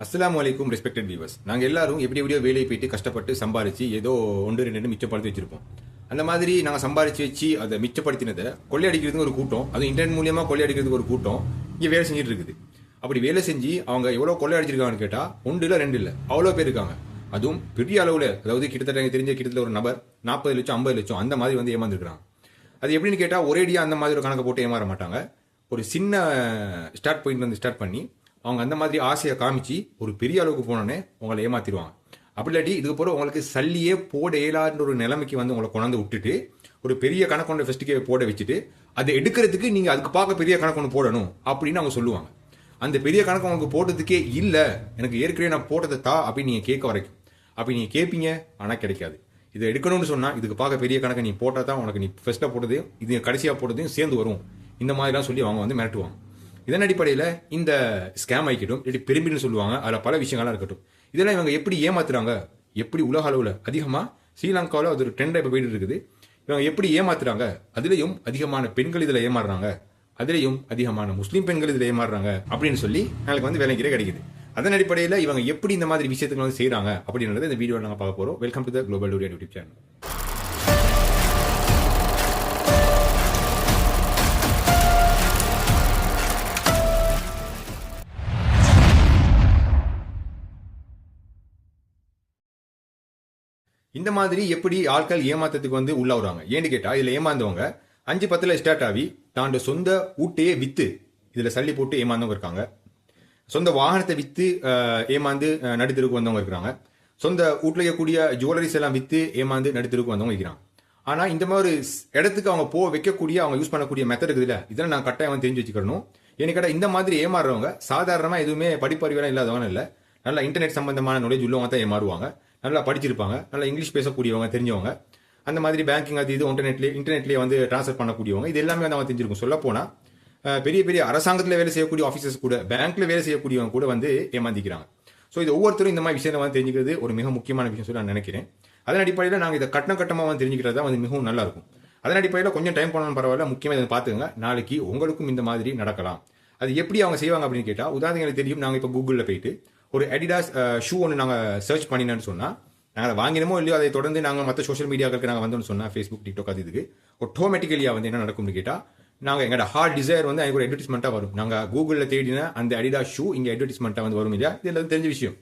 அஸ்ஸலாமு அலைக்கும் respected viewers. நாங்கள் எல்லாரும் எப்படியோ வேலையை போயிட்டு கஷ்டப்பட்டு சம்பாரிச்சு ஏதோ ஒன்று ரெண்டு மிச்சப்படுத்தி வச்சிருப்போம். அந்த மாதிரி நாங்கள் சம்பாரிச்சு வச்சு அதை மிச்சப்படுத்தினதை கொள்ளையடிக்கிறதுக்கு ஒரு கூட்டம், அதுவும் இன்டர்நெட் மூலியமாக கொள்ளையடிக்கிறதுக்கு ஒரு கூட்டம் இங்கே வேலை செஞ்சுட்டு இருக்குது. அப்படி வேலை செஞ்சு அவங்க எவ்வளோ கொள்ளையடிச்சிருக்காங்கன்னு கேட்டால் ஒன்று இல்லை ரெண்டு இல்லை அவ்வளோ பேர் இருக்காங்க. அதுவும் பெரிய அளவில், அதாவது கிட்டத்தட்ட எனக்கு தெரிஞ்ச கிட்டத்தட்ட ஒரு நபர் 40 லட்சம் 50 லட்சம் அந்த மாதிரி வந்து ஏமாந்துருக்காங்க. அது எப்படின்னு கேட்டால் ஒரேடியாக அந்த மாதிரி ஒரு கணக்கை போட்டு ஏமாற மாட்டாங்க. ஒரு சின்ன ஸ்டார்ட் பாயிண்ட் வந்து ஸ்டார்ட் பண்ணி அவங்க அந்த மாதிரி ஆசையை காமிச்சு ஒரு பெரிய அளவுக்கு போனோன்னே உங்களை ஏமாத்திடுவாங்க. அப்படி இல்லாட்டி இதுக்கு போகிற உங்களுக்கு சல்லியே போட இயலாதுன்ற ஒரு நிலைமைக்கு வந்து உங்களை கொண்டாந்து விட்டுட்டு ஒரு பெரிய கணக்கு ஒன்று ஃபெஸ்ட்டுக்கே போட வச்சுட்டு அதை எடுக்கிறதுக்கு நீங்கள் அதுக்கு பார்க்க பெரிய கணக்கு ஒன்று போடணும் அப்படின்னு அவங்க சொல்லுவாங்க. அந்த பெரிய கணக்கு உங்களுக்கு போட்டதுக்கே இல்லை, எனக்கு ஏற்கனவே நான் போட்டதை தா அப்படின்னு நீங்கள் கேட்க வரைக்கும் அப்படி நீங்கள் கேட்பீங்க, ஆனால் கிடைக்காது. இதை எடுக்கணும்னு சொன்னால் இதுக்கு பார்க்க பெரிய கணக்கை நீ போட்டால் தான் உனக்கு நீ ஃபெஸ்ட்டாக போட்டதையும் இது கடைசியாக போட்டதையும் சேர்ந்து வரும், இந்த மாதிரிலாம் சொல்லி அவங்க வந்து மிரட்டுவாங்க. இதன் அடிப்படையில் இந்த ஸ்கேம் ஆகிக்கட்டும், இல்லாட்டி பெரும்பின்னு சொல்லுவாங்க, அதில் பல விஷயங்கள்லாம் இருக்கட்டும். இதெல்லாம் இவங்க எப்படி ஏமாத்துறாங்க, எப்படி உலக அளவில் அதிகமாக ஸ்ரீலங்காவில் அது ஒரு ட்ரெண்டாக இப்போ போயிட்டு இருக்குது. இவங்க எப்படி ஏமாத்துறாங்க, அதுலேயும் அதிகமான பெண்கள் இதில் ஏமாறுறாங்க, அதுலேயும் அதிகமான முஸ்லீம் பெண்கள் இதில் ஏமாறுறாங்க அப்படின்னு சொல்லி எனக்கு வந்து விளங்கிற கிடைக்குது. அதன் அடிப்படையில் இவங்க எப்படி இந்த மாதிரி விஷயத்துக்கு வந்து செய்கிறாங்க அப்படின்றத இந்த வீடியோவில் நாங்கள் பார்க்க போகிறோம். Welcome to the global durian YouTube channel. இந்த மாதிரி எப்படி ஆட்கள் ஏமாத்தத்துக்கு வந்து உள்ள வருவாங்க ஏன்னு கேட்டா, இதுல ஏமாந்தவங்க 5-10 ஸ்டார்ட் ஆகி தாண்ட சொந்த ஊட்டையே வித்து இதுல சல்லி போட்டு ஏமாந்தவங்க இருக்காங்க. சொந்த வாகனத்தை வித்து ஏமாந்து நடுத்தருக்கு வந்தவங்க இருக்கிறாங்க. சொந்த வீட்டில் இருக்கக்கூடிய ஜுவல்லரிஸ் எல்லாம் வித்து ஏமாந்து நடுத்தருக்கு வந்தவங்க இருக்கிறாங்க. ஆனா இந்த மாதிரி இடத்துக்கு அவங்க வைக்கக்கூடிய அவங்க யூஸ் பண்ணக்கூடிய மெத்தட் இருக்குதுல்ல, இதெல்லாம் நான் கட்டாயம் வந்து தெரிஞ்சு வச்சுக்கணும். ஏன்னு கேட்டா இந்த மாதிரி ஏமாறுறவங்க சாதாரணமா எதுவுமே படிப்பறிவெல்லாம் இல்லாதவங்க இல்லை, நல்லா இன்டர்நெட் சம்பந்தமான நாலேஜ் உள்ளவங்க தான் ஏமாறுவாங்க. நல்லா படிச்சிருப்பாங்க, நல்லா இங்கிலீஷ் பேசக்கூடியவங்க, தெரிஞ்சவங்க, அந்த மாதிரி பேங்கிங் அது இது இன்டர்நெட்லேயே வந்து ட்ரான்ஸ்ஃபர் பண்ணக்கூடியவங்க, இது எல்லாமே வந்து அவங்க தெரிஞ்சிருக்கும். சொல்ல போனால் பெரிய பெரிய அரசாங்கத்தில் வேலை செய்யக்கூடிய ஆஃபீஸர்ஸ் கூட, பேங்க்ல வேலை செய்யக்கூடியவங்க கூட வந்து ஏமாந்திக்கிறாங்க. ஸோ இது ஒவ்வொருத்தரும் இந்த மாதிரி விஷயத்தை வந்து தெரிஞ்சுக்கிறது ஒரு மிக முக்கியமான விஷயம் சொல்லி நான் நினைக்கிறேன். அதன் அடிப்படையில் நாங்கள் இதை கட்டமாக வந்து தெரிஞ்சுக்கிறது தான் வந்து மிகவும் நல்லா இருக்கும். அதன் அடிப்படையில் கொஞ்சம் டைம் போனாலும் பரவாயில்ல, முக்கியமாக இதை பார்த்துங்க, நாளைக்கு உங்களுக்கும் இந்த மாதிரி நடக்கலாம். அது எப்படி அவங்க செய்வாங்க அப்படின்னு கேட்டால், உதாரணங்களுக்கு தெரியும், நாங்கள் இப்போ கூகுளில் போயிட்டு ஒரு அடிடாஸ் ஷூ ஒன்று நாங்கள் சர்ச் பண்ணினேன்னு சொன்னால், நாங்கள் வாங்கினமோ இல்லையோ அதை தொடர்ந்து நாங்கள் மற்ற சோஷியல் மீடியாக்களுக்கு நாங்கள் வந்தோம்னு சொன்னால், ஃபேஸ்புக், டிக்டாக், அது இதுக்கு ஆட்டோமேட்டிக்கலியாக வந்து என்ன நடக்கும்னு கேட்டால், நாங்கள் எங்களோட ஹார்ட் டிசைர் வந்து அதுக்கு ஒரு அட்வர்டைஸ்மெண்ட்டாக வரும். நாங்கள் கூகுளில் தேடின அந்த அடிடாஸ் ஷூ இங்கே அட்வர்டைஸ்மெண்ட்டாக வந்து வரும் இல்லையா, இது எல்லாம் தெரிஞ்ச விஷயம்.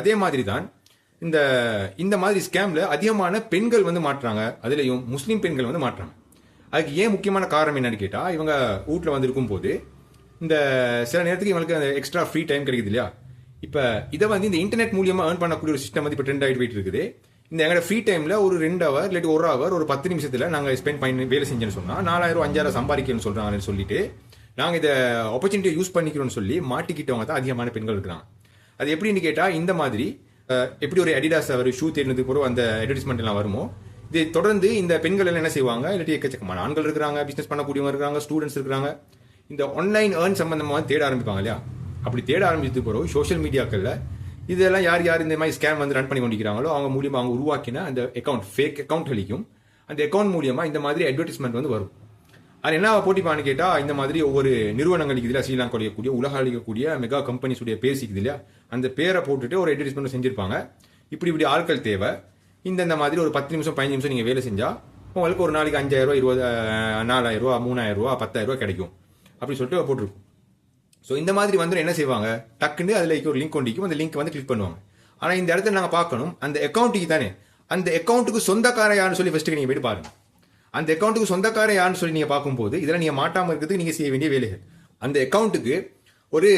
அதே மாதிரி தான் இந்த மாதிரி ஸ்கேமில் அதிகமான பெண்கள் வந்து மாட்டுறாங்க, அதுலேயும் முஸ்லீம் பெண்கள் வந்து மாட்டுறாங்க. அதுக்கு ஏன் முக்கியமான காரணம் என்னன்னு கேட்டால், இவங்க வீட்டில் வந்து இருக்கும்போது இந்த சில நேரத்துக்கு இவங்களுக்கு அந்த எக்ஸ்ட்ரா ஃப்ரீ டைம் கிடைக்குது இல்லையா. இப்போ இதை வந்து இந்த இன்டர்நெட் மூலியமா ஏர்ன் பண்ணக்கூடிய ஒரு சிஸ்டம் வந்து இப்போ ட்ரெண்ட் ஆகிட்டு போயிட்டு இருக்குது. இந்த எங்களோட ஃப்ரீ டைமில் ஒரு 2 ஹவர் இல்லாட்டி 1 ஹவர் ஒரு 10 நிமிஷத்தில் நாங்கள் ஸ்பெண்ட் பண்ணி வேலை செஞ்சேன்னு சொன்னால் 4000 5000 சம்பாதிக்கணும்னு சொல்கிறாங்கன்னு சொல்லிட்டு நாங்கள் இதை ஆப்பர்ச்சுனிட்டியை யூஸ் பண்ணிக்கிறோம்னு சொல்லி மாட்டிக்கிட்டவங்க தான் அதிகமான பெண்கள் இருக்கிறாங்க. அது எப்படின்னு கேட்டால், இந்த மாதிரி எப்படி ஒரு அடிடாஸ் ஒரு ஷூ தேடினதுக்கு பிறகு அந்த அட்வர்டைஸ்மெண்ட் எல்லாம் வருமோ, இதை தொடர்ந்து இந்த பெண்கள் எல்லாம் என்ன செய்வாங்க, இல்லாட்டி எக்கச்சக்கமான ஆண்கள் இருக்கிறாங்க, பிஸ்னஸ் பண்ணக்கூடியவங்க இருக்கிறாங்க, ஸ்டூடெண்ட்ஸ் இருக்கிறாங்க, இந்த ஆன்லைன் ஏர்ன் சம்பந்தமாக தேட ஆரம்பிப்பாங்க இல்லையா. அப்படி தேட ஆரம்பிச்சதுக்கு பிறகு சோஷியல் மீடியாக்களில் இதெல்லாம் யார் இந்த மாதிரி ஸ்கேம் வந்து ரன் பண்ணி கொண்டிருக்கிறாங்களோ அவங்க மூலியமாக அவங்க உருவாக்கின அந்த அக்கௌண்ட், ஃபேக் அக்கௌண்ட் அளிக்கும். அந்த அக்கௌண்ட் மூலியமாக இந்த மாதிரி அட்வர்டைஸ்மெண்ட் வந்து வரும். அது என்ன போட்டிப்பான்னு கேட்டால், இந்த மாதிரி ஒவ்வொரு நிறுவனங்களுக்கு இதில் ஸ்ரீலங்கா அளிக்கக்கூடிய உலக அளிக்கக்கூடிய மெகா கம்பெனிஸுடைய பேசிக்குது இல்லையா, அந்த பேரை போட்டுட்டு ஒரு அட்வர்டைஸ்மெண்ட் செஞ்சிருப்பாங்க. இப்படி ஆட்கள் தேவை, இந்த மாதிரி ஒரு 10 நிமிஷம் 15 நிமிஷம் நீங்கள் வேலை செஞ்சால் உங்களுக்கு ஒரு நாளைக்கு 5000 20 4000 3000 10,000 கிடைக்கும் அப்படி சொல்லிட்டு போட்டிருக்கும். ஸோ இந்த மாதிரி வந்து என்ன செய்வாங்க, டக்குன்னு அதில் ஒரு லிங்க் கொண்டிக்கும், அந்த லிங்க் வந்து கிளிக் பண்ணுவாங்க. ஆனால் இந்த இடத்துல நாங்கள் பார்க்கணும், அந்த அக்கௌண்ட்டுக்கு தானே, அந்த அக்கௌண்ட்டுக்கு சொந்தக்கார யாருன்னு சொல்லி ஃபஸ்ட்டுக்கு நீங்கள் போய்ட்டு பாருங்க. அந்த அக்கௌண்ட்டுக்கு சொந்தக்கார யாருன்னு சொல்லி நீங்கள் பார்க்கும்போது இதில் நீங்கள் மாட்டாமல் இருக்கிறதுக்கு நீங்கள் செய்ய வேண்டிய வேலைகள், அந்த அக்கௌண்ட்டுக்கு ஒரு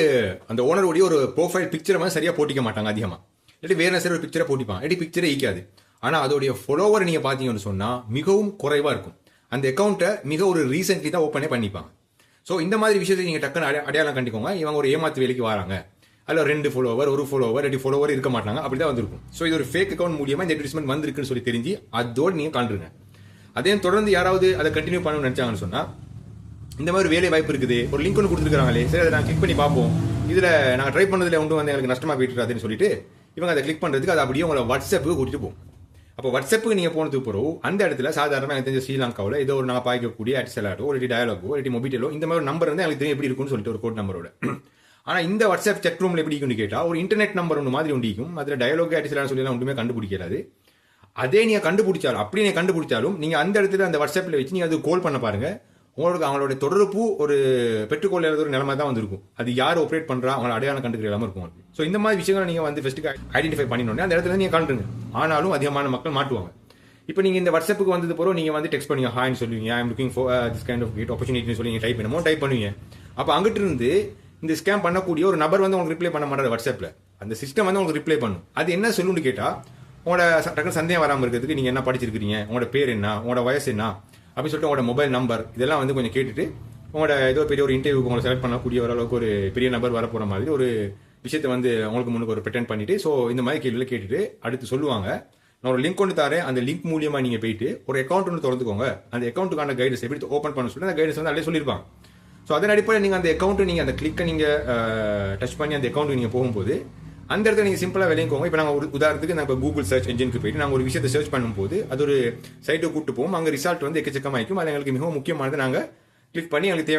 அந்த ஓனருடைய ஒரு ப்ரோஃபைல் பிக்சரை வந்து சரியாக போட்டிக்க மாட்டாங்க அதிகமாக, இல்லாட்டி வேறு சரி ஒரு பிக்சரை போட்டிப்பாங்க, இல்லாட்டி பிக்சரே ஈக்காது. ஆனால் அதோடைய ஃபாலோவர் நீங்கள் பார்த்தீங்கன்னு சொன்னால் மிகவும் குறைவாக இருக்கும். அந்த அக்கௌண்ட்டை மிக ஒரு ரீசென்ட்லி தான் ஓப்பனே பண்ணிப்பாங்க. ஸோ இந்த மாதிரி விஷயத்தை நீங்கள் டக்குன்னு அடையாளம் கண்டிக்கோங்க. இவங்க ஒரு ஏமாத்து வேலைக்கு வராங்க, அதில் 2 ஃபாலோவர் 1 ஃபாலோவர் 2 ஃபாலோவர் இருக்க மாட்டாங்க, அப்படி தான் வந்திருக்கும். ஸோ இது ஒரு ஃபேக் அக்கௌண்ட் மூலியமாக இந்த அட்வர்டைஸ்மெண்ட் வந்திருக்குன்னு சொல்லி தெரிஞ்சு அதோடு நீங்கள் காண்றீங்க. அதே தொடர்ந்து யாராவது அதை கண்டினியூ பண்ணணும்னு நினச்சாங்கன்னு சொன்னால், இந்த மாதிரி வேலை வாய்ப்பு இருக்குது, ஒரு லிங்க் ஒன்று கொடுத்துருக்காங்களே, சரி அதை நான் கிளிக் பண்ணி பார்ப்போம், இதில் நாங்கள் ட்ரை பண்ணதில் ஒன்று வந்து எங்களுக்கு நஷ்டமாக போயிட்டு இருக்காதுன்னு சொல்லிட்டு இவங்க அதை கிளிக் பண்ணுறதுக்கு அது அப்படியே உங்களை வாட்ஸ்அப்புக்கு கூட்டிட்டு போகும். அப்போ வாட்ஸ்அப்புக்கு நீங்கள் போனதுக்கு பிறகு அந்த இடத்துல சாதாரணமாக எனக்கு தெரிஞ்ச ஸ்ரீலங்காவில் ஏதோ ஒரு நான் பாய்க்கக்கூடிய ஆட்சலாட்டோ ஒரு டயலாகோ ஒரு மொபிட்டலோ இந்த மாதிரி நம்பர் வந்து எனக்கு தெரியும் எப்படி இருக்குன்னு சொல்லிட்டு ஒரு கோட் நம்பரோட ஆனால் இந்த வாட்ஸ்அப் செக் ரூமில் எப்படி இருக்குன்னு கேட்டால் ஒரு இன்டர்நெட் நம்பர் ஒன்று மாதிரி ஒண்டிக்கும். அதில் டயலாக் ஆட்டிஸ்லாம் சொல்லி ஒன்றுமே கண்டுபிடிக்கிறாது. அதே நீங்கள் கண்டுபிடிச்சாலும் அப்படி நீங்கள் கண்டுபிடிச்சாலும் நீங்கள் அந்த இடத்துல அந்த வாட்ஸ்அப்பில் வச்சு நீங்கள் அது கால் பண்ண பாருங்க, உங்களுக்கு அவங்களோட தொடர்பு ஒரு பெற்றுக்கொள்ள ஒரு நிலைமை தான் வந்திருக்கும். அது யார் ஆப்ரேட் பண்ணுறா அவங்கள அடையாளம் கண்டுக்கிற இல்லாமல் இருக்கும். ஸோ இந்த மாதிரி விஷயங்களை நீங்கள் வந்து ஃபஸ்ட்டு ஐடென்டிஃபை பண்ணினோடனே அந்த இடத்துல நீங்கள் காண்றீங்க. ஆனாலும் அதிகமான மக்கள் மாட்டுவாங்க. இப்போ நீங்கள் இந்த வாட்ஸ்அப்புக்கு வந்தது போகிறோம், நீங்கள் வந்து டெக்ஸ்ட் பண்ணுவீங்க, ஹாய்னு சொல்லுவீங்க, I am looking for this kind of great ஆப்பர்ச்சுனிட்டின்னு சொல்லி நீங்கள் டைப் பண்ணுவீங்க. அப்போ அங்கிட்டு இருந்து இந்த ஸ்கேம் பண்ணக்கூடிய ஒரு நபர் வந்து உங்களுக்கு ரிப்ளை பண்ண மாட்டார் வாட்ஸ்அப்பில். அந்த சிஸ்டம் வந்து உங்களுக்கு ரிப்ளை பண்ணும். அது என்ன சொல்லுன்னு கேட்டால், உங்களோட டக்குனு சந்தேகம் வராமல் இருக்கிறதுக்கு நீங்கள் என்ன படிச்சிருக்கிறீங்க, உங்களோட பேர் என்ன, உங்களோட வயசு என்ன அப்படின்னு சொல்லிட்டு உங்களோட மொபைல் நம்பர் இதெல்லாம் வந்து கொஞ்சம் கேட்டுட்டு உங்களோட ஏதோ பெரிய ஒரு இன்டர்வியூக்கு உங்களை செலக்ட் பண்ணக்கூடிய ஓரளவுக்கு ஒரு பெரிய நபர் வரப்போகிற மாதிரி ஒரு விஷயத்தை வந்து உங்களுக்கு முன்னுக்கு ஒரு ப்ரிட்டெண்ட் பண்ணிட்டு ஸோ இந்த மாதிரி கேள்வியில் கேட்டுட்டு அடுத்து சொல்லுவாங்க, நான் ஒரு லிங்க் ஒன்று தரேன், அந்த லிங்க் மூலியமாக நீங்கள் போயிட்டு ஒரு அக்கௌண்ட் ஒன்று திறந்துக்கோங்க, அந்த அக்கௌண்ட்டுக்கான கைடன்ஸ் எப்படி ஓப்பன் பண்ண சொல்லி அந்த கைடன்ஸ் வந்து அதிலே சொல்லியிருப்பாங்க. ஸோ அதன் அடிப்படையில் நீங்கள் அந்த அக்கௌண்ட்டு நீங்கள் அந்த கிளிக்கை நீங்கள் டச் பண்ணி அந்த அக்கௌண்ட்டுக்கு நீங்கள் போகும்போது அந்த இடத்துல நீங்கள் சிம்பிளாக விளையங்கோங்க. இப்போ நாங்கள் ஒரு உதாரணத்துக்கு நாங்கள் இப்போ கூகுள் சர்ச் என்ஜினுக்கு போயிட்டு நாங்கள் ஒரு விஷயத்தை சர்ச் பண்ணும்போது அது ஒரு சைட்டுக்கு கூப்பிட்டு போவோம். அங்கே ரிசல்ட் வந்து எக்கச்சக்கமாയിരിக்கும். அது எங்களுக்கு மிகவும் முக்கியமானது. நாங்கள் கிளிக் பண்ணி எங்களுக்கு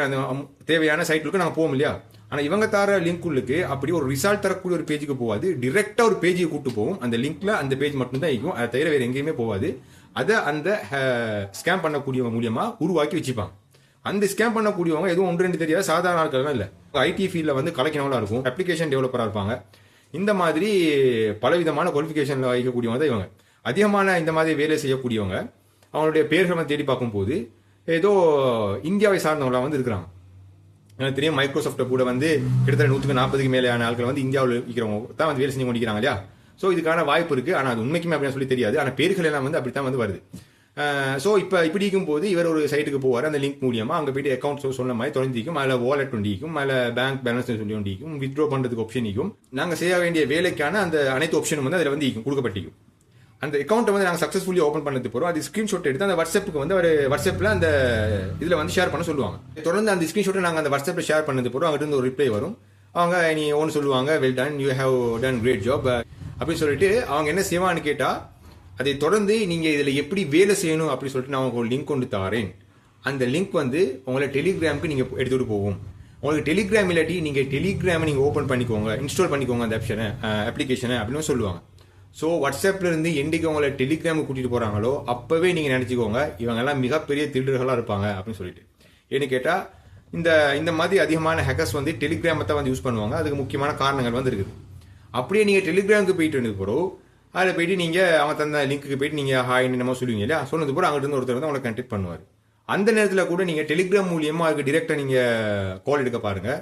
தேவையான சைட்டுக்கு நாங்கள் போவோம் இல்லையா. ஆனால் இவங்க தர லிங்க்குள்ளுக்கு அப்படி ஒரு ரிசல்ட் தரக்கூடிய ஒரு பேஜுக்கு போகாது, டிரெக்டாக ஒரு பேஜுக்கு கூப்பிட்டு போவோம். அந்த லிங்க்ல அந்த பேஜ் மட்டும்தான் இருக்கும், அதை தவிர வேறு எங்கேயுமே போகாது. அதை அந்த ஸ்கேம் பண்ணக்கூடியவங்க மூலியமாக உருவாக்கி வச்சுப்பாங்க. அந்த ஸ்கேம் பண்ணக்கூடியவங்க எதுவும் ஒன்று ரெண்டு தெரியாத சாதாரண ஆட்கள்லாம் இல்லை, ஐடி ஃபீல்டில் வந்து கலைக்கிறவங்களா இருக்கும், அப்ளிகேஷன் டெவலப்பராக இருப்பாங்க. இந்த மாதிரி பலவிதமான குவாலிஃபிகேஷனில் வைக்கக்கூடியவங்க தான் இவங்க. அதிகமான இந்த மாதிரி வேலை செய்யக்கூடியவங்க அவங்களுடைய பேர்களை தேடி பார்க்கும்போது ஏதோ இந்தியாவை சார்ந்தவங்களாம் வந்து இருக்கிறாங்க. எனக்கு தெரியும் மைக்ரோசாஃப்ட்டை கூட வந்து கிட்டத்தட்ட 140க்கு மேலேயான ஆட்கள் வந்து இந்தியாவில் இருக்கிறவங்க தான் வந்து வேலை செஞ்சு கொண்டிருக்கிறாங்க இல்லையா. ஸோ இதுக்கான வாய்ப்பு இருக்குது. ஆனால் அது உண்மைக்குமே அப்படின்னு சொல்லி தெரியாது. ஆனால் பேர்கள் எல்லாம் வந்து அப்படி தான் வந்து வருது. ஸோ இப்போ இப்படி இருக்கும்போது இவர் ஒரு சைட்டுக்கு போவார், அந்த லிங்க் மூலியமாக அங்கே போய்ட்டு அக்கௌண்ட் சொன்ன மாதிரி தொடர்ந்திக்கும், அதில் வாலெட் ஒண்டிக்கும், அதில் பேங்க் பேலன்ஸ் சொல்லி ஒண்டிக்கும், வித்ட்ரா பண்ணுறதுக்கு ஆப்ஷன் இருக்கும், நாங்கள் செய்ய வேண்டிய வேலைக்கான அந்த அனைத்து ஆப்ஷனும் வந்து அதில் வந்து கொடுக்கப்பட்டிருக்கும். அந்த அக்கௌண்ட்டை வந்து நாங்கள் சக்ஸஸ்ஃபுல்லி ஓப்பன் பண்ணது போகிறோம். அது ஸ்க்ரீன்ஷாட் எடுத்து அந்த வாட்ஸ்அப்புக்கு வந்து ஒரு வாட்ஸ்அப்பில் அந்த இதில் வந்து ஷேர் பண்ண சொல்லுவாங்க. தொடர்ந்து அந்த ஸ்க்ரீன்ஷாட்டை நாங்கள் அந்த வாட்ஸ்அப்பில் ஷேர் பண்ணது போகிறோம். அங்கிட்ட ஒரு ரிப்ளை வரும். அவங்க நீ ஒன்று சொல்லுவாங்க, well done, you have done great job அப்படின்னு சொல்லிட்டு அவங்க என்ன செய்வான்னு கேட்டால், அதை தொடர்ந்து நீங்கள் இதில் எப்படி வேலை செய்யணும் அப்படின்னு சொல்லிட்டு நான் உங்களுக்கு ஒரு லிங்க் கொண்டு தாரேன். அந்த லிங்க் வந்து உங்களை டெலிகிராமுக்கு நீங்கள் எடுத்துகிட்டு போகும். உங்களுக்கு டெலிகிராம் இல்லாட்டி நீங்கள் டெலிகிராமை நீங்கள் ஓப்பன் பண்ணிக்கோங்க, இன்ஸ்டால் பண்ணிக்கோங்க அந்த ஆப்ஷனை அப்ளிகேஷனை அப்படின்னு சொல்லுவாங்க. ஸோ வாட்ஸ்அப்பில் இருந்து என்றைக்கு உங்களை டெலிகிராமுக்கு கூட்டிகிட்டு போகிறாங்களோ அப்போவே நீங்கள் நினச்சிக்கோங்க இவங்கெல்லாம் மிகப்பெரிய திருடர்களாக இருப்பாங்க அப்படின்னு சொல்லிட்டு. ஏன்னு கேட்டால் இந்த மாதிரி அதிகமான ஹேக்கர்ஸ் வந்து டெலிகிராமை தான் வந்து யூஸ் பண்ணுவாங்க. அதுக்கு முக்கியமான காரணங்கள் வந்து இருக்குது. அப்படியே நீங்கள் டெலிகிராமுக்கு போயிட்டு இருந்தது போகிறோம், அதில் போயிட்டு நீங்கள் அவங்க தந்த லிங்க்கு போயிட்டு நீங்கள் ஹாய்னு நம்ம சொல்லுவீங்க இல்லையா, சொன்னது போல அங்கிட்டு ஒருத்தர் வந்து அவங்களை கண்டெக்ட் பண்ணுவார். அந்த நேரத்தில் கூட நீங்கள் டெலிகிராம் மூலியமாக அதுக்கு டிரெக்டாக நீங்கள் கால் எடுக்க பாருங்கள்,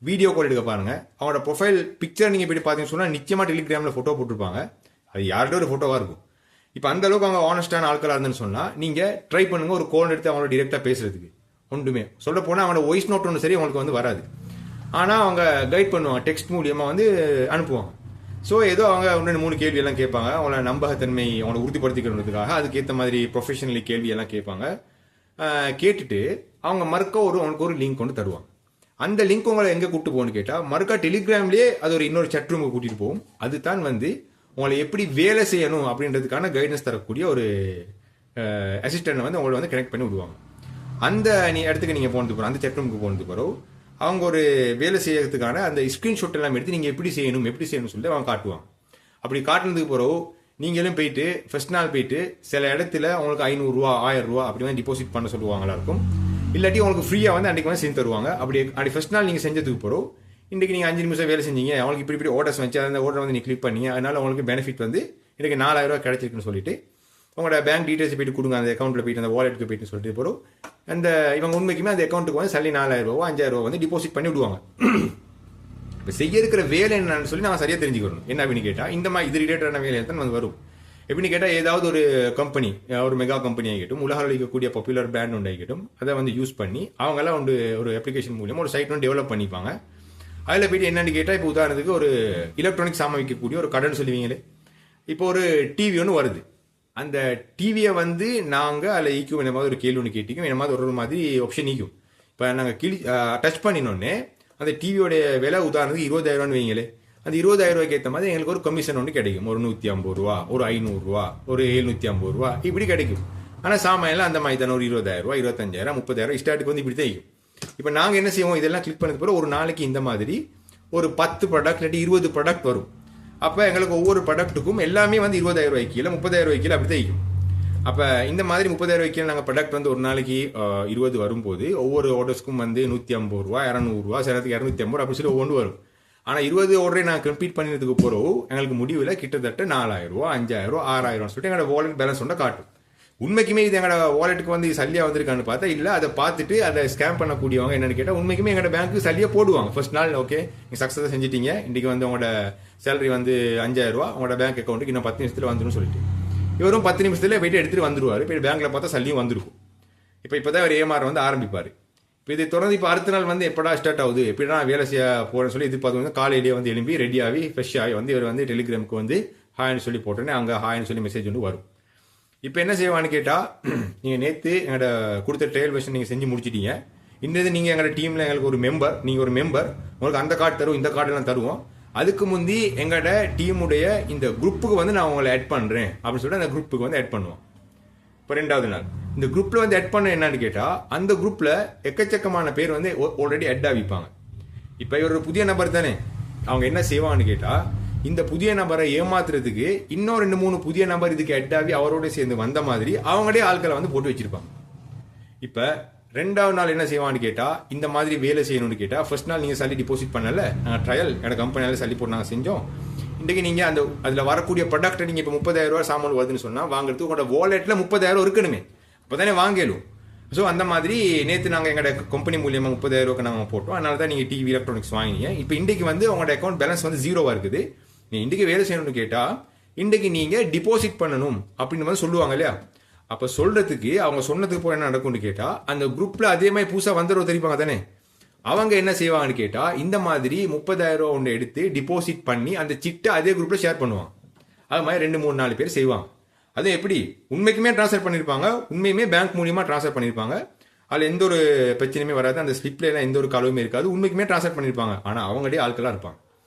வீடியோ கால் எடுக்க பாருங்கள். அவங்களோட ப்ரொஃபைல் பிக்சர் நீங்கள் போய்ட்டு பார்த்தீங்கன்னு சொன்னால் நிச்சயமாக டெலிகிராமில் ஃபோட்டோ போட்டிருப்பாங்க. அது யார்கிட்ட ஒரு ஃபோட்டோவாக இருக்கும். இப்போ அந்த அளவுக்கு அவங்க ஆனஸ்டான ஆட்களாக இருந்துன்னு சொன்னால் நீங்கள் ட்ரை பண்ணுங்க ஒரு கால் எடுத்து அவங்களோட டிரெக்டாக பேசுறதுக்கு. ஒன்றுமே சொல்ல போனால் அவங்களோட வாய்ஸ் நோட் ஒன்று சரி அவங்களுக்கு வந்து வராது. ஆனால் அவங்க கைட் பண்ணுவாங்க, டெக்ஸ்ட் மூலியமாக வந்து அனுப்புவாங்க. ஸோ ஏதோ அவங்க 2-3 கேள்வி எல்லாம் கேட்பாங்க, அவங்கள நம்பகத்தன்மை அவங்களை உறுதிப்படுத்திக்கிறதுக்காக அதுக்கேற்ற மாதிரி ப்ரொஃபஷனலி கேள்வி எல்லாம் கேட்பாங்க. கேட்டுட்டு அவங்க மறுக்க அவங்களுக்கு ஒரு லிங்க் கொண்டு தருவாங்க. அந்த லிங்க் உங்களை எங்கே கூப்பிட்டு போகணும்னு கேட்டால் மறுக்கா டெலிகிராம்லேயே அது ஒரு இன்னொரு சட் ரூமுக்கு கூட்டிகிட்டு போகும். அதுதான் வந்து உங்களை எப்படி வேலை செய்யணும் அப்படின்றதுக்கான கைடன்ஸ் தரக்கூடிய ஒரு அசிஸ்டன்ட் வந்து உங்களை வந்து கனெக்ட் பண்ணி விடுவாங்க. அந்த இடத்துக்கு நீங்கள் போனது போகிறோம், அந்த சட் ரூமுக்கு போனது போகிறோம், அவங்க ஒரு வேலை செய்யறதுக்கான அந்த ஸ்க்ரீன்ஷாட் எல்லாம் எடுத்து நீங்கள் எப்படி செய்யணும்னு சொல்லிட்டு அவங்க காட்டுவாங்க. அப்படி காட்டுனதுக்கு பிறகு நீங்களும் போயிட்டு ஃபர்ஸ்ட் நாள் போயிட்டு சில இடத்துல உங்களுக்கு 500 ரூபா 1000 ரூபா அப்படி வந்து டிபாசிட் பண்ண சொல்லுவாங்களா இருக்கும். இல்லாட்டி உங்களுக்கு ஃப்ரீயாக வந்து அன்றைக்கி வந்து செஞ்சு தருவாங்க. அப்படி ஃபர்ஸ்ட் நாள் நீங்கள் செஞ்சதுக்கு பிறகு இன்றைக்கி நீங்கள் 5 நிமிஷம் வேலை செஞ்சீங்க, அவங்களுக்கு இப்படி ஆர்டர்ஸ் வச்சு அந்த ஆர்டர் வந்து நீங்கள் கிளிக் பண்ணீங்க, அதனால உங்களுக்கு பெனிஃபிட் வந்து இன்றைக்கி 4000 ரூபா கிடைச்சிருக்குன்னு சொல்லிட்டு உங்களோட பேங்க் டீட்டெயில்ஸ் போயிட்டு கொடுங்க, அந்த அக்கௌண்ட்டில் போயிட்டு அந்த வாலெட்டுக்கு போயிட்டு சொல்லிட்டு போகிறோம். அந்த இவங்க உண்மைக்குமே அந்த அக்கௌண்ட்டுக்கு வந்து சல்லி 4000 ரூபா 5000 ரூபா வந்து டிபாசிட் பண்ணி விடுவாங்க. இப்போ செய்ய இருக்கிற வேலை என்னன்னு சொல்லி நான் சரியாக தெரிஞ்சுக்கணும். என்ன அப்படின்னு கேட்டால் இந்த மாதிரி இது ரிலேட்டடான வேலையை தான் வந்து வரும். எப்படின்னு கேட்டால் ஏதாவது ஒரு கம்பெனி, ஒரு மெகா கம்பெனி ஆகிட்டும், உலகில் இருக்கக்கூடிய பாப்புலர் பிராண்ட் ஒன்று ஆகிட்டும், அதை வந்து யூஸ் பண்ணி அவங்களாம் ஒரு அப்ளிகேஷன் மூலியமாக ஒரு சைட் ஒன்று டெவலப் பண்ணிப்பாங்க. அதில் போயிட்டு என்னென்னு கேட்டால் இப்போ உதாரணத்துக்கு ஒரு எலக்ட்ரானிக் சாமான் விற்கக்கூடிய ஒரு கடைன்னு சொல்லுவீங்களே, இப்போ ஒரு டிவி ஒன்று வருது. அந்த டிவியை வந்து நாங்கள் அதில் ஈக்கும் என்ன மாதிரி ஒரு கேள்வி ஒன்று கேட்டிக்கும், என்ன மாதிரி ஒரு மாதிரி ஆப்ஷன் ஈக்கும். இப்போ நாங்கள் டச் பண்ணினோடனே அந்த டிவியோடைய விலை உதாரணத்துக்கு 20000 வைங்களே, அந்த 20000 ரூபாய்க்கு ஏற்ற மாதிரி எங்களுக்கு ஒரு கமிஷன் ஒன்று கிடைக்கும். ஒரு 150 ரூபா, ஒரு 500 ரூபா, ஒரு 750 ரூபா இப்படி கிடைக்கும். ஆனால் சாமான்லாம் அந்த மாதிரி தானே ஒரு 20000 ரூபா 25000 30000 ஸ்டார்ட்டுக்கு வந்து இப்படி தான் இருக்கும். இப்போ நாங்கள் என்ன செய்வோம், இதெல்லாம் கிளிக் பண்ணது பிறகு ஒரு நாளைக்கு இந்த மாதிரி ஒரு 10 ப்ராடக்ட் இல்லாட்டி 20 ப்ராடக்ட் வரும். அப்போ எங்களுக்கு ஒவ்வொரு ப்ராடக்ட்டுக்கும் எல்லாமே வந்து 20,000 ரூபாய்க்கு கீழே 30,000 ரூபாய்க்கு கீழே அப்படி தான் இருக்கும். அப்போ இந்த மாதிரி 30,000 ரூபாய்க்கு கீழே நாங்கள் ப்ராடக்ட் வந்து ஒரு நாளைக்கு 20 வரும்போது ஒவ்வொரு ஆர்டர்ஸ்க்கும் வந்து 150 ரூபா, 200 ரூபா, சில நேரத்துக்கு 250 அப்படி சொல்லி ஒவ்வொன்று வரும். ஆனால் 20 ஆர்டரை நான் கம்ப்ளீட் பண்ணினதுக்கு பிறகு எங்களுக்கு முடிவில் கிட்டத்தட்ட 4,000 ரூபா, 5,000 ரூபா, 6,000 சொல்லிட்டு எங்களோட வாலெட் பேலன்ஸ் ஒன்று காட்டும். உண்மைக்குமே இது எங்களோட வாலெட்டுக்கு வந்து சல்லியா வந்திருக்கான்னு பார்த்தா இல்லை. அதை பார்த்துட்டு அதை ஸ்கேம் பண்ணக்கூடியவங்க என்னன்னு கேட்டால் உண்மைக்குமே எங்களோட பேங்க்கு சல்லியாக போடுவாங்க. ஃபர்ஸ்ட் நாள் ஓகே நீங்கள் சக்ஸஸாக செஞ்சிட்டீங்க, இன்றைக்கி வந்து உங்களோட சேலரி வந்து 5,000 ரூபா உங்களோட பேங்க் அக்கௌண்ட்டுக்கு இன்னும் 10 நிமிஷத்தில் வந்துடும் சொல்லிட்டு இவரும் 10 நிமிஷத்தில் போயிட்டு எடுத்துகிட்டு வந்துருவார். இப்போ பேங்க்கில் பார்த்தா சல்லியும் வந்துருக்கும். இப்போ தான் ஒரு ஏமாற வந்து ஆரம்பிப்பார். இப்போ இது தொடர்ந்து இப்போ அடுத்த நாள் வந்து எப்படா ஸ்டார்ட் ஆகுது, எப்படினா வேலை செய்ய போகிறேன்னு சொல்லி எதிர்பார்த்து காலையிலேயே வந்து எழும்பி ரெடியாகி ஃப்ரெஷ் ஆகி வந்து இவர் வந்து டெலிகிராமுக்கு வந்து ஹாய்னு சொல்லி போட்டோன்னே அங்கே ஹாய்னு சொல்லி மெசேஜ் வந்து வரும். இப்போ என்ன செய்வான்னு கேட்டால், நீங்கள் நேற்று எங்களோட கொடுத்த ட்ரையல் வெர்ஷன் நீங்கள் செஞ்சு முடிச்சிட்டீங்க, இன்னது நீங்கள் எங்களோட டீமில் எங்களுக்கு ஒரு மெம்பர், நீங்கள் ஒரு மெம்பர், உங்களுக்கு அந்த கார்டு தருவோம், இந்த கார்டெல்லாம் தருவோம். அதுக்கு முந்தி எங்களோட டீமுடைய இந்த குரூப்புக்கு வந்து நான் உங்களை ஆட் பண்ணுறேன் அப்படின்னு சொல்லிட்டு அந்த குரூப்புக்கு வந்து ஆட் பண்ணுவோம். இப்போ 2வது நாள் இந்த குரூப்பில் வந்து ஆட் பண்ண என்னன்னு கேட்டால், அந்த குரூப்பில் எக்கச்சக்கமான பேர் வந்து ஆல்ரெடி ஆட் ஆகிப்பாங்க. இப்போ இவர் ஒரு புதிய நபர் தானே, அவங்க என்ன செய்வாங்கன்னு கேட்டால், இந்த புதிய நபரை ஏமாத்துறதுக்கு இன்னும் 2-3 புதிய நபர் இதுக்கு ஆட் ஆகி அவரோட சேர்ந்து வந்த மாதிரி அவங்களே ஆட்களை வந்து போட்டு வச்சிருப்பாங்க. இப்போ 2வது நாள் என்ன செய்வான்னு கேட்டால், இந்த மாதிரி வேலை செய்யணும்னு கேட்டால், ஃபர்ஸ்ட் நாள் நீங்கள் சல்லி டிபாசிட் பண்ணல, நாங்கள் ட்ரையல் என்னோட கம்பெனியால் சல்லி போட்டு நாங்கள் செஞ்சோம். இன்றைக்கி நீங்கள் அந்த அதில் வரக்கூடிய ப்ராடக்ட்டை நீங்கள் இப்போ 30,000 ரூபா சாமான் வருதுன்னு சொன்னால் வாங்குறதுக்கு உங்களோட வாலெட்டில் 30,000 இருக்கணுமே, அப்போ தானே வாங்கலும். ஸோ அந்த மாதிரி நேற்று நாங்கள் எங்களோட கம்பெனி மூலியமாக 30,000 ரூபாய்க்கு நாங்கள் போட்டோம். அதனால தான் நீங்கள் டிவி எலக்ட்ரானிக்ஸ் வாங்கினீங்க. இப்போ இன்றைக்கு வந்து உங்களோட அக்கௌண்ட் பேலன்ஸ் வந்து 0 இருக்குது. நீ இன்றைக்கி வேலை செய்யணும்னு கேட்டால் இன்றைக்கி நீங்கள் டிபாசிட் பண்ணணும் அப்படின்னு வந்து சொல்லுவாங்க இல்லையா. அப்போ சொல்கிறதுக்கு அவங்க சொன்னதுக்கு போய் என்ன நடக்கும்னு கேட்டால், அந்த குரூப்பில் அதே மாதிரி புதுசாக வந்துடுவோம் தெரிவிப்பாங்க தானே, அவங்க என்ன செய்வாங்கன்னு கேட்டால், இந்த மாதிரி 30,000 ரூபா ஒன்று எடுத்து டிபாசிட் பண்ணி அந்த சிட்டை அதே குரூப்பில் ஷேர் பண்ணுவாங்க. அது மாதிரி 2-3-4 பேர் செய்வாங்க. அது எப்படி உண்மைக்குமே ட்ரான்ஸ்ஃபர் பண்ணியிருப்பாங்க, உண்மையுமே பேங்க் மூலியமாக ட்ரான்ஸ்ஃபர் பண்ணியிருப்பாங்க, அதில் எந்த ஒரு பிரச்சனையுமே வராது, அந்த ஸ்லிப்ல எல்லாம் எந்த ஒரு கலவுமே இருக்காது, உண்மைக்குமே ட்ரான்ஸ்ஃபர் பண்ணியிருப்பாங்க. ஆனால் அவங்களே ஆட்களாக இருப்பாங்க.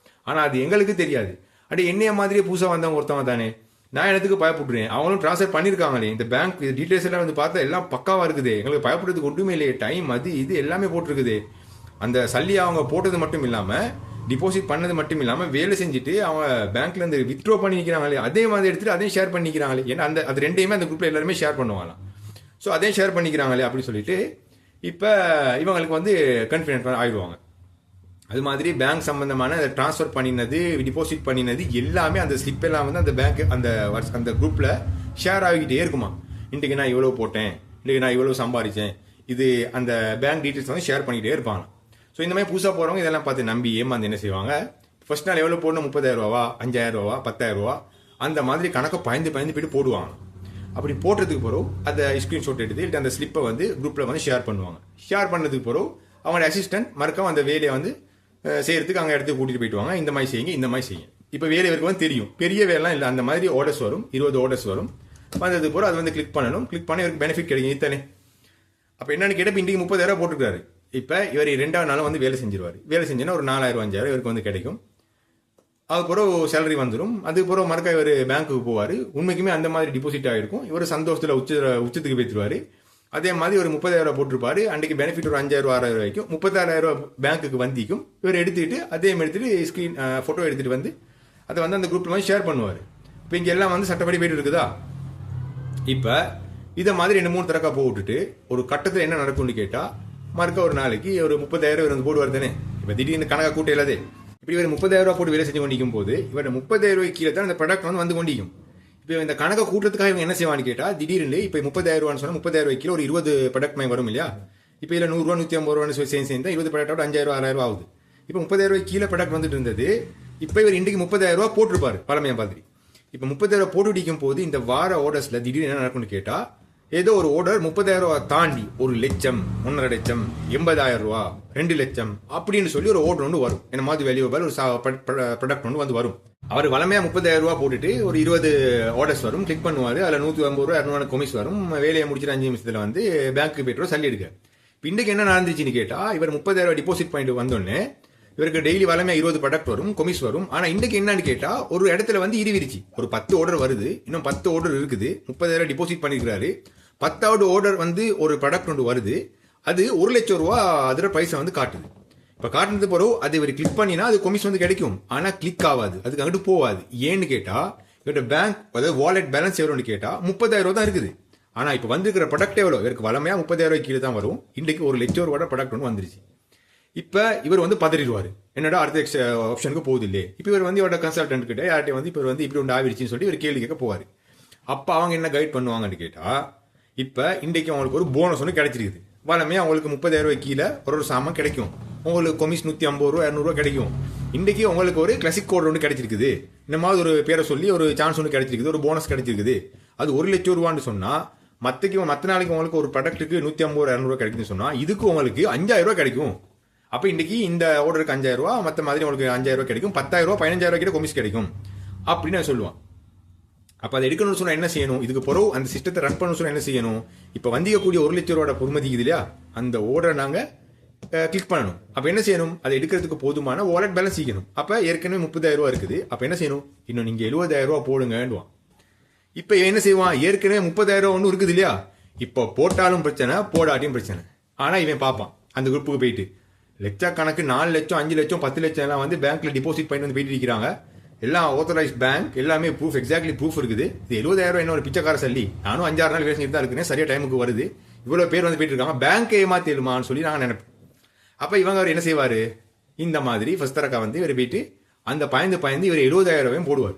ஆனால் அது எங்களுக்கு தெரியாது. அப்படி என்னைய மாதிரியே புதுசாக வந்தவங்க ஒருத்தவங்க தானே, நான் எனக்கு பயப்படுறேன், அவங்களும் ட்ரான்ஸ்ஃபர் பண்ணியிருக்காங்களே, இந்த பேங்க் டீட்டெயில்ஸ் எல்லாம் வந்து பார்த்தா எல்லாம் பக்காவாக இருக்குது, எங்களுக்கு பயப்படுறதுக்கு ஒன்றுமே இல்லையே, டைம் அது இது எல்லாமே போட்டிருக்குது. அந்த சல்லி அவங்க போட்டது மட்டும் இல்லாமல் டிபாசிட் பண்ணது மட்டும் இல்லாமல் வேலை செஞ்சுட்டு அவங்க பேங்க்ல இருந்து வித்ட்ரோ பண்ணிக்கிறாங்களே, அதே மாதிரி எடுத்துட்டு அதையும் ஷேர் பண்ணிக்கிறாங்களே. ஏன்னா அது ரெண்டையுமே அந்த குரூப்ல எல்லாருமே ஷேர் பண்ணுவாங்களாம். ஸோ அதையும் ஷேர் பண்ணிக்கிறாங்களே அப்படின்னு சொல்லிட்டு இப்போ இவங்களுக்கு வந்து கன்ஃபிடென்ட் ஆயிடுவாங்க. அது மாதிரி பேங்க் சம்பந்தமான அதை ட்ரான்ஸ்ஃபர் பண்ணினது, டிபாசிட் பண்ணினது எல்லாமே அந்த ஸ்லிப் எல்லாம் வந்து அந்த பேங்க் அந்த குரூப்ல ஷேர் ஆகிக்கிட்டே இருக்குமா. இன்றைக்கு நான் இவ்வளோ போட்டேன், இன்றைக்கு நான் இவ்வளோ சம்பாதிச்சேன், இது அந்த பேங்க் டீட்டெயில்ஸ் வந்து ஷேர் பண்ணிக்கிட்டே இருப்பாங்க. ஸோ இந்த மாதிரி புதுசாக போகிறவங்க இதெல்லாம் பார்த்து நம்பி ஏமாந்து என்ன செய்வாங்க, ஃபர்ஸ்ட் நாள் எவ்வளோ போடணும், 30,000 ரூபாவா, 5,000 ரூபாவா, 10,000 ரூபா, அந்த மாதிரி கணக்கை பயந்து போயிட்டு போடுவாங்க. அப்படி போட்டதுக்கு பிறகு அதை ஸ்க்ரீன்ஷாட் எடுத்து இல்லை அந்த ஸ்லிப்பை வந்து குரூப்பில் வந்து ஷேர் பண்ணுவாங்க. ஷேர் பண்ணதுக்கு பிறகு அவங்களோட அசிஸ்டன்ட் மறக்காம அந்த வேலையை வந்து செய்யறதுக்கு அங்கே இடத்துக்கு கூட்டிகிட்டு போயிடுவாங்க. இந்த மாதிரி செய்யுங்க, இந்த மாதிரி செய்யுங்க. இப்போ வேலை இவருக்கு வந்து தெரியும், பெரிய வேலைலாம் இல்லை, அந்த மாதிரி ஆர்டர்ஸ் வரும், 20 ஆர்டர்ஸ் வரும். வந்ததுக்கு பிறகு அது வந்து கிளிக் பண்ணணும், கிளிக் பண்ணி இவருக்கு பெனிஃபிட் கிடைக்கும் இத்தனை. அப்போ என்னன்னு கேட்டால், இன்றைக்கு 30,000 போட்டுருக்காரு. இப்போ இவர் 2வது நாளும் வந்து வேலை செஞ்சிருவார். வேலை செஞ்சோன்னா ஒரு 4,000 5,000 இவருக்கு வந்து கிடைக்கும். அதுக்கப்புறம் சேலரி வந்துடும். அதுக்கப்புறம் மறக்க இவர் பேங்க்குக்கு போவார். உண்மைக்குமே அந்த மாதிரி டிபாசிட் ஆகிருக்கும். இவர் சந்தோஷத்தில் உச்சத்துக்கு போய்த்துருவார். அதே மாதிரி ஒரு 30,000 போட்டிருப்பாரு. அன்றைக்கு பெனிஃபிட் ஒரு 5,000 6,000 வரைக்கும் 36,000 பேங்க்குக்கு வந்திக்கும். இவர் எடுத்துக்கிட்டு அதே எடுத்துட்டு ஸ்க்ரீன் ஃபோட்டோ எடுத்துகிட்டு வந்து அதை வந்து அந்த குரூப்பில் வந்து ஷேர் பண்ணுவார். இப்போ இங்கே எல்லாம் வந்து சட்டப்படி போயிட்டு இருக்குதா. இப்போ இதை மாதிரி 2-3 தரக்கா போட்டுட்டு ஒரு கட்டத்தில் என்ன நடக்கும்னு கேட்டால், மறுக்க ஒரு நாளைக்கு ஒரு 30,000 இவர் வந்து போடுவார் தானே. இப்போ திடீர்னு கணக்காக கூட்ட இல்லாதே. இப்படி இவர் 30,000 போட்டு வேலை செஞ்சு கொண்டிருக்கும் போது இவர் 30,000 கீழே தான் அந்த ப்ராடக்ட் வந்து கொண்டிருக்கும். இப்போ இந்த கணக்கை கூட்டத்துக்காக இவங்க என்ன செய்வான்னு கேட்டால், திடீர்னு இப்போ 30,000 சொன்னால் 30,000 கீழே ஒரு 20 ப்ராடக்ட் மாதிரி வரும் இல்லையா. இப்போ இதில் 100 ரூபா 150 ரூபான்னு சேர்ந்து 20 ப்ராடக்டோட 5,000 6,000 ஆகுது. இப்போ 30,000 கீழே ப்ராடக்ட் வந்துட்டு இருந்தது. இப்போ இவர் இன்றைக்கு 30,000 போட்டிருப்பாரு பழமையா மாதிரி. இப்போ 30,000 போட்டு அடிக்கும் போது இந்த வார ஆர்டர்ஸில் திடீர்னு என்ன நடக்கும்னு கேட்டால், ஏதோ ஒரு ஆர்டர் 30,000 தாண்டி 1 லட்சம் 1.5 லட்சம் 80,000 ரூபா 2 லட்சம் அப்படின்னு சொல்லி ஒரு ஆர்டர் ஒன்று வரும். என்ன மாதிரி வேல்யூபிள் ஒரு ப்ராடக்ட் ஒன்று வந்து வரும். அவர் வளமையாக 30,000 ரூபா போட்டுட்டு ஒரு 20 ஆர்டர்ஸ் வரும், கிளிக் பண்ணுவார். அதில் 150 ரூபா 200 கொமிஸ் வரும். வேலையை முடிச்சுட்டு 5 நிமிஷத்தில் வந்து பேங்க்கு போய்ட்டு சல்லி எடுக்க. இப்போ இன்றைக்கு என்ன நடந்துச்சுன்னு கேட்டால், இவர் 30,000 டிபாசிட் பண்ணிட்டு வந்தோடனே இவருக்கு டெய்லி வளமையாக 20 ப்ராடக்ட் வரும், கொமிஸ் வரும். ஆனால் இன்றைக்கு என்னன்னு கேட்டால், ஒரு இடத்துல வந்து இருவிருச்சு. ஒரு 10 ஆர்டர் வருது, இன்னும் 10 ஆர்டர் இருக்குது. 30,000 டிபாசிட் பண்ணியிருக்கிறாரு. 10வது ஆர்டர் வந்து ஒரு ப்ராடக்ட் ஒன்று வருது. அது 1 லட்சம் ரூபா அதோட பைசா வந்து காட்டுது. இப்போ காட்டுறது பிறகு அது இவர் கிளிக் பண்ணினா அது கொமிஷன் வந்து கிடைக்கும். ஆனால் கிளிக் ஆகாது, அதுக்கு அங்கிட்டு போகாது. ஏன்னு கேட்டால் இவர்கிட்ட பேங்க் அதாவது வாலெட் பேலன்ஸ் எவ்வளோன்னு கேட்டால் 30,000 தான் இருக்குது. ஆனால் இப்போ வந்துருக்கிற ப்ராடக்ட் எவ்வளோ, இவருக்கு வளமையாக 30,000 கீழே தான் வரும். இன்றைக்கு 1,00,000 ப்ராடக்ட் ஒன்று வந்துருச்சு. இப்போ இவர் வந்து பதறிடுவார், என்னடா அடுத்த ஆப்ஷனுக்கு போகுது இல்லையே. இப்போ இவர் வந்து இவரோட கன்சல்டன்ட் கிட்ட யார்கிட்ட வந்து இப்போ வந்து இப்படி ஒன்று ஆகிடுச்சின்னு சொல்லி இவர் கேள்வி கேட்க போவார். அப்போ அவங்க என்ன கைட் பண்ணுவாங்கன்னு கேட்டால், இப்போ இன்றைக்கு அவங்களுக்கு ஒரு போனஸ் ஒன்று கிடைச்சிருக்குது. வளமையாக அவங்களுக்கு 30,000 கீழே ஒரு சாமான் கிடைக்கும். உங்களுக்கு கொமிஷன் 150 ரூபா 200 ரூபா கிடைக்கும். இன்றைக்கி உங்களுக்கு ஒரு கிளாசிக் கோட் ஒன்று கிடைச்சிருக்குது. இந்த மாதிரி ஒரு பேரை சொல்லி ஒரு சான்ஸ் ஒன்று கிடைச்சிருக்குது, ஒரு போனஸ் கிடைச்சிருக்குது. அது 1,00,000 ரூபான்னு சொன்னால் மற்ற நாளைக்கு உங்களுக்கு ஒரு ப்ராடக்ட்டுக்கு 150 ரூபா 200 ரூபா கிடைக்குதுன்னு சொன்னால் இதுக்கு உங்களுக்கு 5,000 ரூபா கிடைக்கும். அப்போ இன்றைக்கி இந்த ஆர்டருக்கு 5,000 ரூபா, மற்ற மாதிரி உங்களுக்கு 5,000 ரூபா கிடைக்கும். 10,000 ரூபா 15,000 கிட்ட கொமிஷன் கிடைக்கும் அப்படின்னு நான் சொல்லுவான். அப்போ அதை எடுக்கணும்னு சொன்னால் என்ன செய்யணும், இதுக்கு பிறகு அந்த சிஸ்டத்தை ரன் பண்ணணும்னு சொன்னால் என்ன செய்யணும், இப்போ வந்திக்கக்கூடிய 1,00,000 ரூபாய் பொறுமதி இது இல்லையா, அந்த ஆர்டரை நாங்கள் கிளிக் பண்ணணும். அப்போ என்ன செய்யணும், அதை எடுக்கிறதுக்கு போதுமான வாலெட் பேலன்ஸ் செய்யணும். அப்போ ஏற்கனவே 30,000 ரூபா இருக்குது. அப்போ என்ன செய்யணும், இன்னும் நீங்கள் 70,000 ரூபா போடுங்கன்னுவான். இப்போ என்ன செய்வான், ஏற்கனவே 30,000 ரூபா ஒன்று இருக்குது இல்லையா, இப்போ போட்டாலும் பிரச்சனை போடாட்டியும் பிரச்சனை. ஆனால் இவன் பார்ப்பான் அந்த குரூப்புக்கு போயிட்டு லட்சக்கணக்கு 4 லட்சம் 5 லட்சம் 10 லட்சம் எல்லாம் வந்து பேங்க்ல டிபாசிட் பண்ணி வந்து போயிட்டு இருக்கிறாங்க. எல்லாம் ஆத்தரைஸ்ட் பேங்க், எல்லாமே ப்ரூஃப், எக்ஸாக்ட்லி ப்ரூஃப் இருக்குது. இது 70,000 ரூபாய் என்ன ஒரு பிச்சைக்கார சல்லி, நானும் 5-6 நாள் வேலை செஞ்சுட்டு தான் இருக்கிறேன், சரியா டைமுக்கு வருது, இவ்வளோ பேர் வந்து போயிட்டு இருக்காங்க, பேங்க் ஏமாத்திடுமான்னு சொல்லி நாங்கள் நினைப்போம். அப்போ இவங்க அவர் என்ன செய்வார், இந்த மாதிரி ஃபர்ஸ்ட் தரக்கா வந்து இவர் போயிட்டு அந்த பயந்து இவர் 70,000 ரூபாயும் போடுவார்.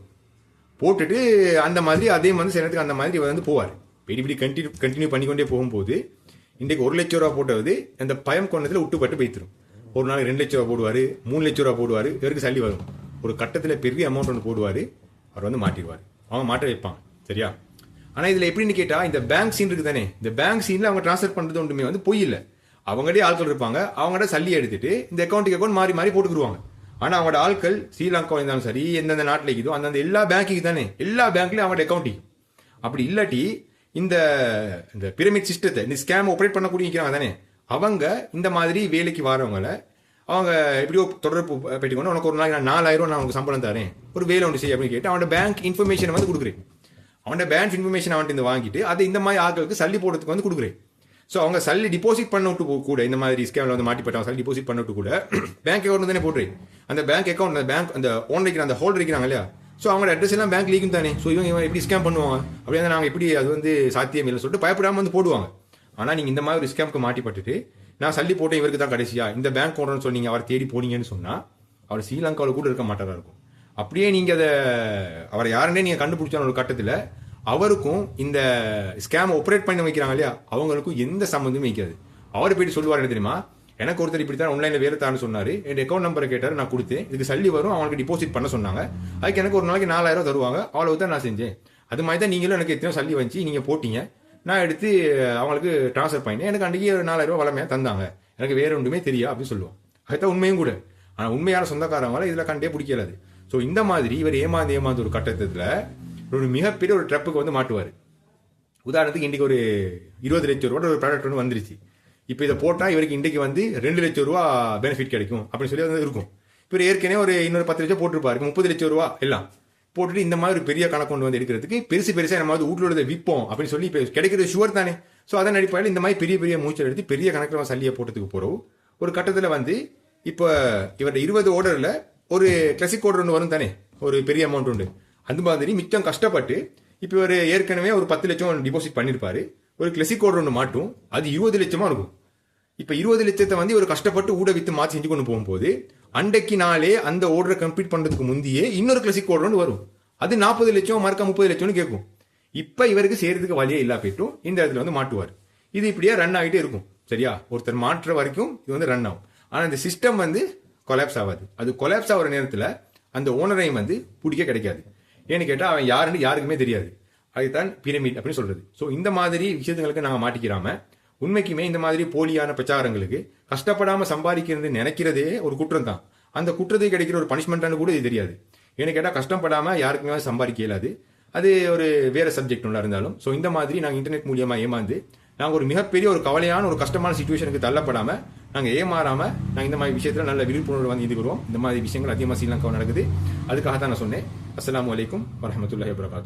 போட்டுட்டு அந்த மாதிரி அதே வந்து சிலத்துக்கு அந்த மாதிரி இவர் வந்து போவார். இப்படி கண்டினியூ பண்ணிக்கொண்டே போகும்போது இன்றைக்கு 1,00,000 ரூபா போட்டது அந்த பயம் கொண்டதில் விட்டுப்பட்டு போய்த்திரும். ஒரு நாளைக்கு 2 லட்ச ரூபா போடுவார், 3 லட்ச ரூபா போடுவார், இவருக்கு சல்லி வரும். ஒரு கட்டத்தில் பெரிய அமௌண்ட் ஒன்று போடுவார், அவர் வந்து மாட்டிடுவார், அவங்க மாட்ட வைப்பாங்க. சரியா? ஆனால் இதில் எப்படின்னு கேட்டால் இந்த பேங்க் சீன் இருக்குது தானே, இந்த பேங்க் சீனில் அவங்க ட்ரான்ஸ்ஃபர் பண்ணுறது ஒன்றுமே வந்து பொய் இல்லை. அவங்கள்டே ஆட்கள் இருப்பாங்க, அவங்கள்ட்ட சல்லி எடுத்துட்டு இந்த அக்கௌண்ட்டுக்கு அக்கௌண்ட் மாறி போட்டுக்குருவாங்க. ஆனால் அவங்களோட ஆட்கள் ஸ்ரீலங்கா இருந்தாலும் சரி, எந்தெந்த நாட்டில் இருக்குதோ அந்தந்த எல்லா பேங்க்குக்கு தானே, எல்லா பேங்க்லையும் அவங்களோட அக்கௌண்ட். அப்படி இல்லாட்டி இந்த பிரமிட் சிஸ்டத்தை இந்த ஸ்கேம் ஆப்ரேட் பண்ணக்கூடிய இருக்கிறாங்க தானே, அவங்க இந்த மாதிரி வேலைக்கு வரவங்களை அவங்க எப்படியோ தொடர்பு பெற்றுக்கொண்டு உனக்கு ஒரு நாளைக்கு நான் 4,000 ரூபா நான் உங்களுக்கு சம்பளம் தரேன், ஒரு வேலை ஒன்று செய்ய அப்படின்னு கேட்டு அவனோட பேங்க் இன்ஃபர்மேஷனை வந்து கொடுக்குறேன். அவனோட பேங்க் இன்ஃபர்மேஷன் அவன்ட்டு இந்த வாங்கிட்டு அதை இந்த மாதிரி ஆட்களுக்கு சல்லி போடுறதுக்கு வந்து கொடுக்குறேன். ஸோ அவங்க சல்லி டிபாசிட் பண்ணிட்டு கூட இந்த மாதிரி ஸ்கேமில் வந்து மாட்டிப்பட்டாங்க, சல்லி டிபாசிட் பண்ணிட்டு கூட பேங்க் அக்கௌண்ட் தானே போடுறேன். அந்த பேங்க் அக்கௌண்ட் அந்த பேங்க் அந்த ஓன் வைக்கிற அந்த ஹோல்டர் இருக்கிறாங்க இல்லையா, ஸோ அவங்களோட அட்ரஸ் எல்லாம் பேங்க் லீக்கும் தானே. ஸோ இவங்க எப்படி ஸ்கேம் பண்ணுவாங்க, அப்படியே நாங்கள் எப்படி அது வந்து சாத்தியம் இல்லைன்னு சொல்லிட்டு பயப்படாமல் வந்து போடுவாங்க. ஆனால் நீங்கள் இந்த மாதிரி ஒரு ஸ்கேமுக்கு மாட்டிப்பட்டுட்டு நான் சல்லி போட்டேன் இவருக்கு தான் கடைசியா இந்த பேங்க் அக்கௌண்ட்னு சொன்னீங்க, அவர் தேடி போனீங்கன்னு சொன்னால் அவர் ஸ்ரீலங்காவில் கூட இருக்க மாட்டாரா இருக்கும். அப்படியே நீங்கள் அதை அவரை யாருன்னே நீங்கள் கண்டுபிடிச்சான ஒரு கட்டத்தில் அவருக்கும் இந்த ஸ்கேம் ஆப்ரேட் பண்ணி வைக்கிறாங்க இல்லையா, அவங்களுக்கும் எந்த சம்மந்தமும் வைக்காது. அவர் போயிட்டு சொல்லுவார், என்ன தெரியுமா, எனக்கு ஒருத்தர் இப்படி தான் ஆன்லைனில் வேலை தான்னு சொன்னார், என் அக்கௌண்ட் நம்பரை கேட்டார், நான் கொடுத்தேன், இதுக்கு சல்லி வரும், அவங்களுக்கு டிபாசிட் பண்ண சொன்னாங்க, அதுக்கு எனக்கு ஒரு நாளைக்கு 4,000 ரூபா தருவாங்க, அவ்வளவு தான் நான் செஞ்சேன். அது மாதிரி தான் நீங்களும் எனக்கு எத்தனையோ சல்லி வந்துச்சு, நீங்கள் போட்டீங்க, நான் எடுத்து அவங்களுக்கு ட்ரான்ஸ்ஃபர் பண்ணிட்டேன், எனக்கு அன்றைக்கி 4,000 ரூபா வளமையாக தந்தாங்க, எனக்கு வேற ஒன்றுமே தெரியா அப்படின்னு சொல்லுவோம். அதுதான் உண்மையும் கூட. ஆனால் உண்மையான சொந்தக்காரவங்கள இதில் கண்டே பிடிக்கலாது. ஸோ இந்த மாதிரி இவர் ஏமாந்து ஒரு கட்டத்தில் ஒரு மிகப்பெரிய ஒரு ட்ரப்புக்கு வந்து மாட்டுவார். உதாரணத்துக்கு இன்றைக்கி ஒரு 20 லட்சம் ரூபா ஒரு ப்ராடக்ட் ஒன்று வந்துருச்சு. இப்போ இதை போட்டால் இவருக்கு இன்றைக்கு வந்து 2 லட்சம் ரூபா பெனிஃபிட் கிடைக்கும் அப்படின்னு சொல்லி வந்து இருக்கும். இப்போ ஏற்கனவே ஒரு இன்னொரு 10 லட்சம் போட்டிருப்பாரு, 30 லட்சம் ரூபா எல்லாம் போட்டுட்டு இந்த மாதிரி ஒரு பெரிய கணக்கு கொண்டு வந்து எடுக்கிறதுக்கு பெருசாக நம்ம வந்து வீட்டில் விற்போம் அப்படின்னு சொல்லி இப்போ கிடைக்கிறது ஷுவர் தானே. ஸோ அதன் அடிப்படையில் இந்த மாதிரி பெரிய மூச்சல் எடுத்து பெரிய கணக்கில் சல்லியை போட்டதுக்கு போகிறோம். ஒரு கட்டத்தில் வந்து இப்போ இவரோட 20 ஆர்டரில் ஒரு கிளாசிக் ஆர்டர் ஒன்று வரும் தானே, ஒரு பெரிய அமௌண்ட் உண்டு. அந்த மாதிரி மிச்சம் கஷ்டப்பட்டு இப்போ ஒரு ஏற்கனவே ஒரு 10 லட்சம் டிபாசிட் பண்ணியிருப்பாரு, ஒரு கிளாசிக் ஆர்டர் ஒன்று மாட்டும், அது 20 லட்சமாக இருக்கும். இப்போ 20 லட்சத்தை வந்து ஒரு கஷ்டப்பட்டு ஊட வித்து மாற்றி செஞ்சு கொண்டு போகும்போது அன்றைக்கு நாளே அந்த ஆர்டரை கம்ப்ளீட் பண்ணுறதுக்கு முந்தையே இன்னொரு கிளாசிக் ஆர்டர் ஒன்று வரும், அது 40 லட்சம் மறக்க 30 லட்சம்னு கேட்கும். இப்போ இவருக்கு செய்யறதுக்கு வழியே இல்லா போயிட்டும் இந்த இடத்துல வந்து மாட்டுவார். இது இப்படியே ரன் ஆகிட்டே இருக்கும். சரியா? ஒருத்தர் மாற்ற வரைக்கும் இது வந்து ரன் ஆகும். ஆனால் இந்த சிஸ்டம் வந்து கொலாப்ஸ் ஆகாது. அது கொலாப்ஸ் ஆகிற நேரத்தில் அந்த ஓனரையும் வந்து பிடிக்க கிடைக்காது. ஏன்னு கேட்டால் அவன் யாருன்னு யாருக்குமே தெரியாது. அதுதான் பிரமிட் அப்படின்னு சொல்றது. ஸோ இந்த மாதிரி விஷயங்களுக்கு நாங்கள் மாட்டிக்கிறாம உண்மைக்குமே இந்த மாதிரி போலியான பிரச்சாரங்களுக்கு கஷ்டப்படாமல் சம்பாதிக்கிறது நினைக்கிறதே ஒரு குற்றம் தான். அந்த குற்றத்துக்கு கிடைக்கிற ஒரு பனிஷ்மெண்ட்டானு கூட இது தெரியாது. ஏன்னு கேட்டால் கஷ்டப்படாமல் யாருக்குமே சம்பாதிக்க இயலாது. அது ஒரு வேற சப்ஜெக்ட் ஒன்றா இருந்தாலும். ஸோ இந்த மாதிரி நாங்கள் இன்டர்நெட் மூலியமாக ஏமாந்து நாங்கள் ஒரு மிகப்பெரிய ஒரு கவலையான ஒரு கஷ்டமான சிச்சுவேஷனுக்கு தள்ளப்படாமல் நாங்கள் ஏமாறாமல் நாங்கள் இந்த மாதிரி விஷயத்தில் நல்ல விழிப்புணர்வு வந்து இருக்கிறோம். இந்த மாதிரி விஷயங்கள் அதிகமாக ஸ்ரீலங்காவில் நடக்குது. அதுக்காக தான் நான் சொன்னேன். அஸ்ஸலாமு அலைக்கும் வரஹ்மத்துல்லாஹி வபரகாத்துஹு.